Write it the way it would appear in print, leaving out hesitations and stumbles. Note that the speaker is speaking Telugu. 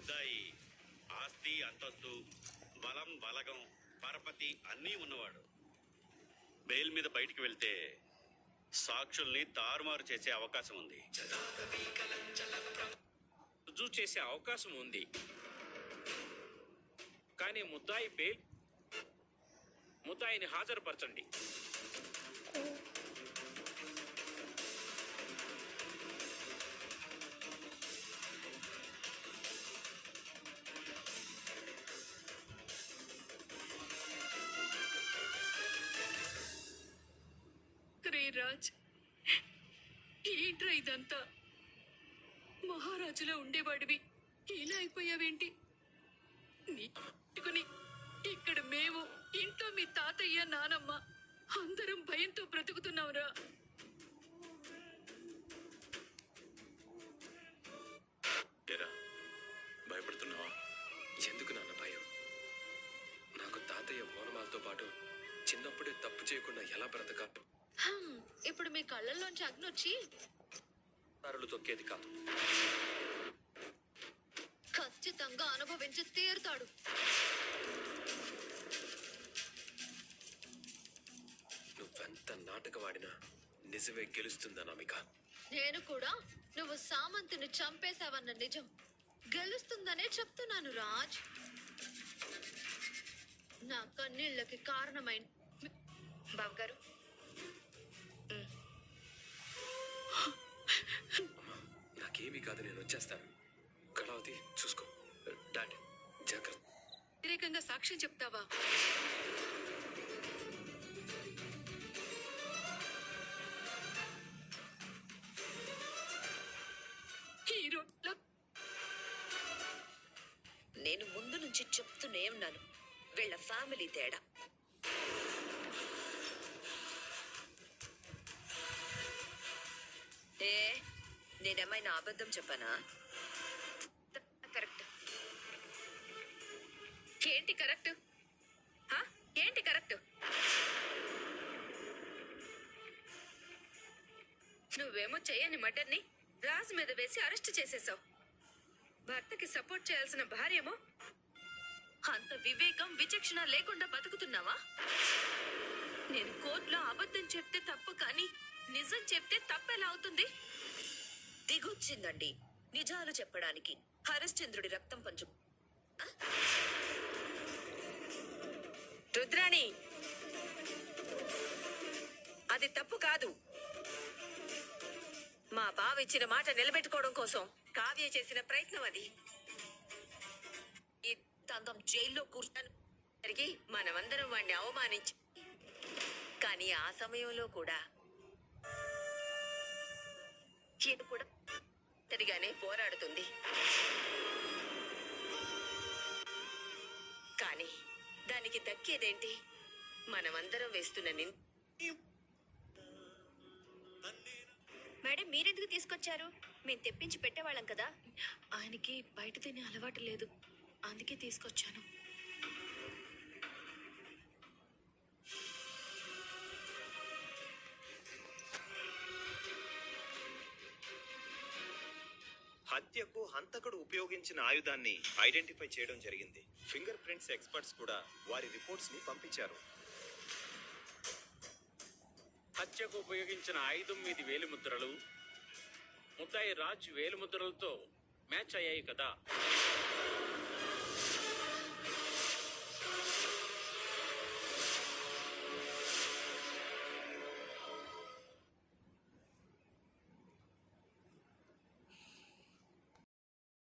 ముద్దాయి ఆస్తి అంతస్తు బలం బలగం పరపతి అన్నీ ఉన్నవాడు. బెయిల్ మీద బయటికి వెళ్తే సాక్షుల్ని తారుమారు చేసే అవకాశం ఉంది. రుజువు చేసే అవకాశం ఉంది. కానీ ముద్దాయిని హాజరుపరచండి. రాజ్, ఏంట్రా ఇదంతా? మహారాజులో ఉండేవాడివి, ఇలా అయిపోయావేంటి? నీకుని ఇక్కడ మేము, ఇంట్లో మీ తాతయ్య నానమ్మ అందరం భయంతో బ్రతుకుతున్నావురా. భయపడుతున్నావా? ఎందుకు నాన్న భయం? నాకు తాతయ్య ఓనమాలతో పాటు చిన్నప్పుడే తప్పు చేయకుండా ఎలా బ్రతకాలి? ఇప్పుడు మీ కళ్ళల్లోంచి అగ్ని వచ్చి దారులు తొక్కేది కాదు, ఖచ్చితంగా అనుభవించి తీరుతాడు. నువ్వెంత నాటకవాడినా నిజమే గెలుస్తుందా నమిక? నేను కూడా నువ్వు సామంతిని చంపేశావన్న నిజం గెలుస్తుందనే చెప్తున్నాను రాజ్. నా కన్నీళ్ళకి కారణమైన బాబు గారు, నాకేమీ కాదు, నేను వచ్చేస్తాను. కళావతి చూసుకో. డాడ్ జాగ్రత్త. వ్యతిరేకంగా సాక్ష్యం చెప్తావా? నేను ముందు నుంచి చెప్తూనే ఉన్నాను, వీళ్ళ ఫ్యామిలీ తేడా. నేనేమైనా అబద్ధం చెప్పానా? కరెక్ట్. ఏంటి కరెక్ట్? ఏంటి కరెక్ట్? నువ్వేమో చేయని మర్డర్ని రాజు మీద వేసి అరెస్ట్ చేసేసావు. భర్తకి సపోర్ట్ చేయాల్సిన భార్యేమో అంత వివేకం విచక్షణ లేకుండా బతుకుతున్నావా? నేను కోర్టులో అబద్ధం చెప్తే తప్పు, కానీ నిజం చెప్తే తప్పెలా అవుతుంది? దిగొచ్చిందండి నిజాలు చెప్పడానికి. హరిశ్చంద్రుడి రక్తం పంచు. రుద్రాణి, అది తప్పు కాదు. మా బావ ఇచ్చిన మాట నిలబెట్టుకోవడం కోసం కావ్య చేసిన ప్రయత్నం అది. ఈ తందం జైల్లో కూర్చొని జరిగి మనమందరం వాడిని అవమానించి, కానీ ఆ సమయంలో కూడా ఇది కూడా సరిగానే పోరాడుతుంది. కానీ దానికి దక్కేదేంటి? మనమందరం వేస్తున్న మేడం, మీరెందుకు తీసుకొచ్చారు? మేము తెప్పించి పెట్టేవాళ్ళం కదా. ఆయనకి బయట తినే అలవాటు లేదు, అందుకే తీసుకొచ్చాను. హత్యకు హంతకుడు ఉపయోగించిన ఆయుధాన్ని ఐడెంటిఫై చేయడం జరిగింది. ఫింగర్ ప్రింట్స్ ఎక్స్పర్ట్స్ కూడా వారి రిపోర్ట్స్ ని పంపించారు. హత్యకు ఉపయోగించిన ఆయుధం మీది వేలిముద్రలు ముద్దాయి రాజ్ వేలిముద్రలతో మ్యాచ్ అయ్యాయి కదా.